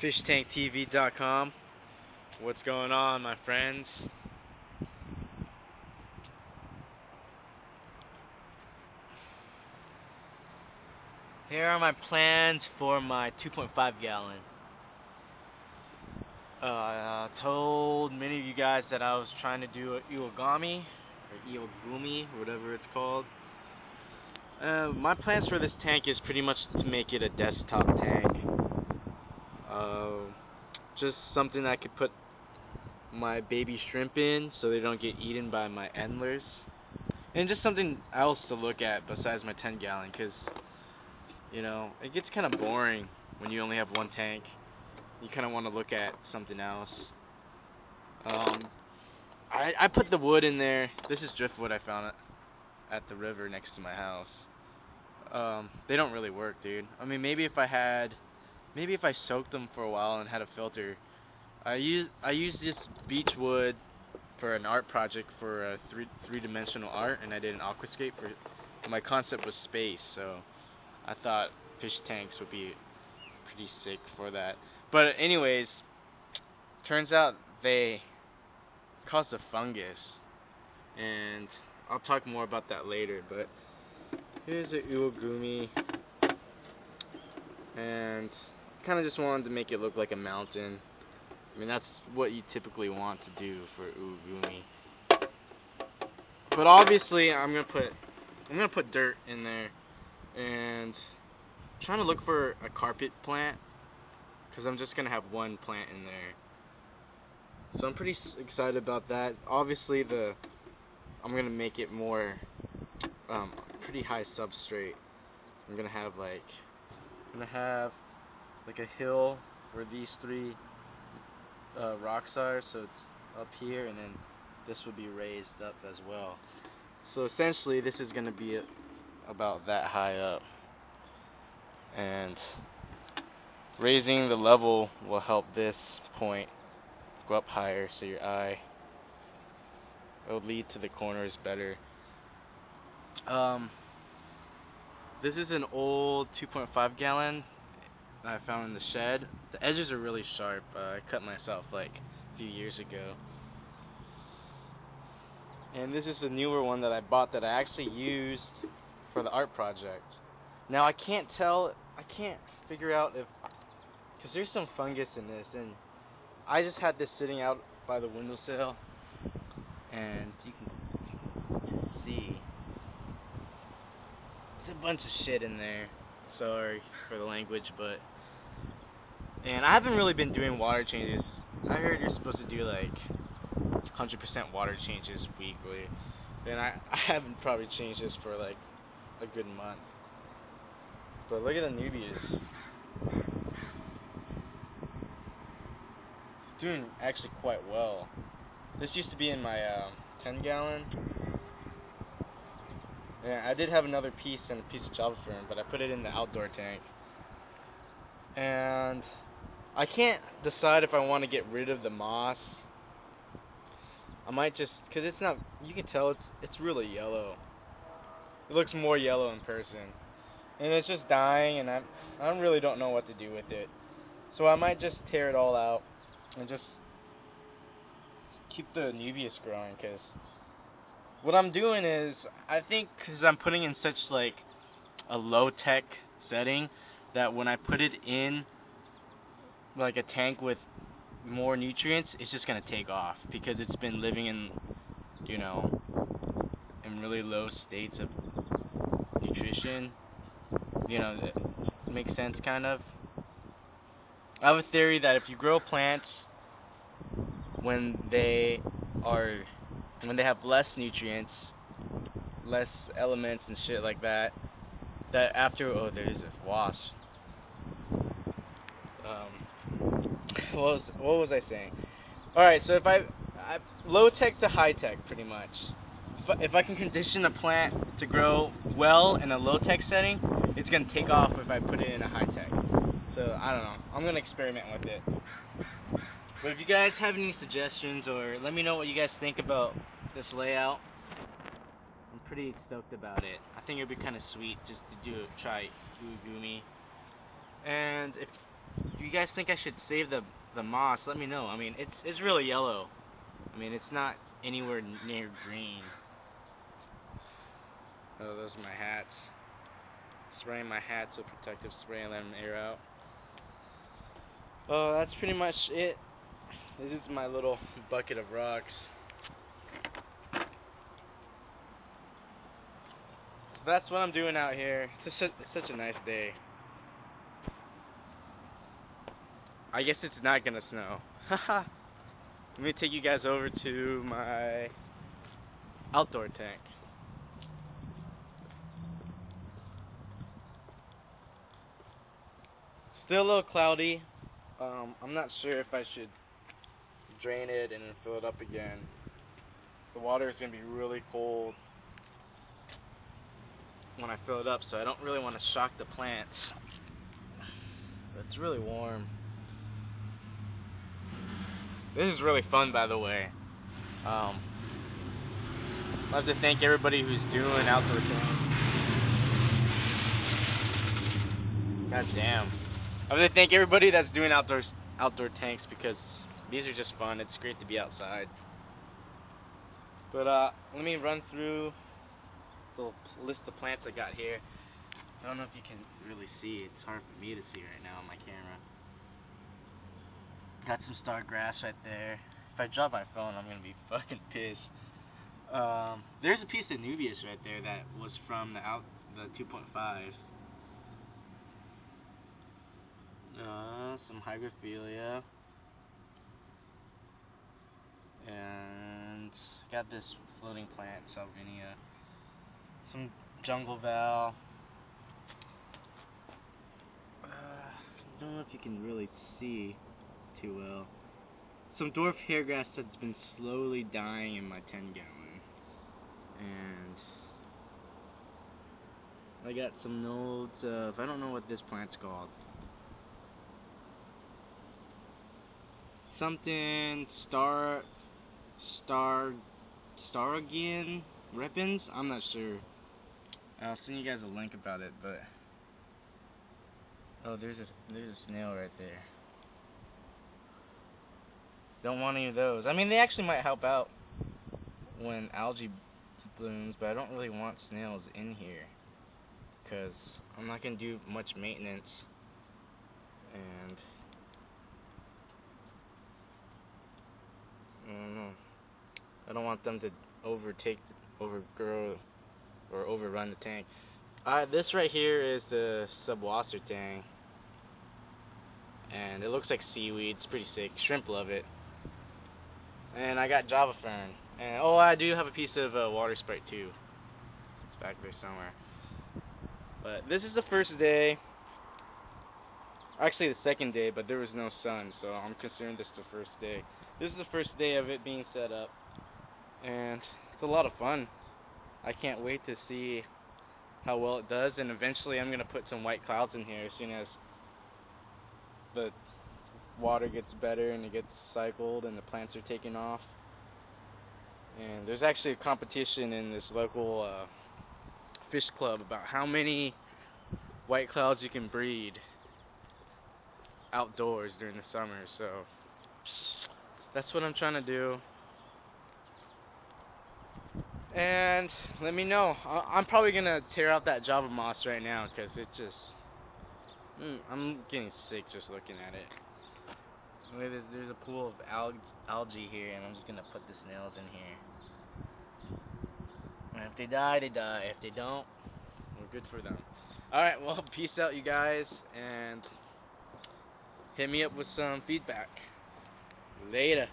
FishTankTV.com. What's going on, my friends? Here are my plans for my 2.5 gallon. I told many of you guys that I was trying to do a Iwagami or Iwagumi, whatever it's called. My plans for this tank is pretty much to make it a desktop tank. Just something I could put my baby shrimp in so they don't get eaten by my endlers. And just something else to look at besides my 10 gallon, because, you know, it gets kind of boring when you only have one tank. You kind of want to look at something else. I put the wood in there. This is driftwood I found at the river next to my house. They don't really work, dude. I mean, maybe if I soaked them for a while and had a filter. I used this beech wood for an art project for a three-dimensional art, and I did an aquascape for. My concept was space, so I thought fish tanks would be pretty sick for that. But anyways, turns out they cause a fungus, and I'll talk more about that later. But here's an Iwagumi, and kind of just wanted to make it look like a mountain. I mean, that's what you typically want to do for Iwagumi. But obviously, I'm gonna put dirt in there, and I'm trying to look for a carpet plant, because I'm just gonna have one plant in there. So I'm pretty excited about that. Obviously, I'm gonna make it more pretty high substrate. I'm gonna have like a hill where these three rocks are, so it's up here, and then this will be raised up as well. So essentially, this is gonna be about that high up, and raising the level will help this point go up higher, so your eye, it'll lead to the corners better. This is an old 2.5 gallon I found in the shed. The edges are really sharp. I cut myself like a few years ago. And this is a newer one that I bought that I actually used for the art project. Now I can't figure out if, because there's some fungus in this, and I just had this sitting out by the windowsill, and you can see there's a bunch of shit in there. Sorry for the language, and I haven't really been doing water changes. I heard you're supposed to do like 100% water changes weekly, and I haven't probably changed this for like a good month. But look at the Nubius. It's doing actually quite well. This used to be in my 10 gallon. Yeah, I did have another piece and a piece of Java Fern, but I put it in the outdoor tank. And I can't decide if I want to get rid of the moss. I might just, because it's not, you can tell it's really yellow. It looks more yellow in person. And it's just dying, and I really don't know what to do with it. So I might just tear it all out and just keep the Nubius growing, because what I'm doing is, I think because I'm putting in such like a low-tech setting, that when I put it in like a tank with more nutrients, it's just going to take off, because it's been living in, you know, in really low states of nutrition. You know, that makes sense, kind of. I have a theory that if you grow plants when they have less nutrients, less elements and shit like that, that after, oh, there's a wasp. What was I saying? Alright, so if I low tech to high tech, pretty much. If I can condition a plant to grow well in a low tech setting, it's gonna take off if I put it in a high tech. So I don't know. I'm gonna experiment with it. But if you guys have any suggestions, or let me know what you guys think about this layout, I'm pretty stoked about it. I think it'd be kind of sweet just to try Iwagumi. And If you guys think I should save the moss, let me know. I mean, it's really yellow. I mean, it's not anywhere near green. Oh, those are my hats. Spraying my hats with protective spray and letting air out. Oh, that's pretty much it. This is my little bucket of rocks. That's what I'm doing out here. It's such a nice day. I guess it's not gonna snow. Haha. Let me take you guys over to my outdoor tank. Still a little cloudy. I'm not sure if I should drain it and then fill it up again. The water is gonna be really cold when I fill it up, so I don't really want to shock the plants. But it's really warm. This is really fun, by the way. I'd like to thank everybody who's doing outdoor tanks. God damn. I'd like to thank everybody that's doing outdoor tanks, because these are just fun. It's great to be outside. But let me run through the list of plants I got here. I don't know if you can really see. It's hard for me to see right now on my camera. Got some star grass right there. If I drop my phone, I'm gonna be fucking pissed. There's a piece of Nubius right there that was from the 2.5. Some Hygrophila. And got this floating plant, Salvinia. Some jungle val. I don't know if you can really see too well. Some dwarf hairgrass that's been slowly dying in my 10-gallon. And I got some nodes of, I don't know what this plant's called. Something Staragian repens? I'm not sure. I'll send you guys a link about it, but oh, there's a snail right there. Don't want any of those. I mean, they actually might help out when algae blooms, but I don't really want snails in here because I'm not gonna do much maintenance, and I don't know. I don't want them to overgrow or overrun the tank. This right here is the subwasser tang, and it looks like seaweed. It's pretty sick. Shrimp love it. And I got Java Fern. And oh, I do have a piece of water sprite too. It's back there somewhere. But this is the first day. Actually, the second day, but there was no sun, so I'm considering this the first day. This is the first day of it being set up, and it's a lot of fun. I can't wait to see how well it does, and eventually I'm gonna put some white clouds in here as soon as the water gets better and it gets cycled and the plants are taking off. And there's actually a competition in this local fish club about how many white clouds you can breed outdoors during the summer, so that's what I'm trying to do. And let me know. I'm probably gonna tear out that Java moss right now because it just I'm getting sick just looking at it. There's a pool of algae here, and I'm just gonna put the snails in here. And if they die, they die. If they don't, we're good for them. Alright, well, peace out, you guys, and hit me up with some feedback. Later.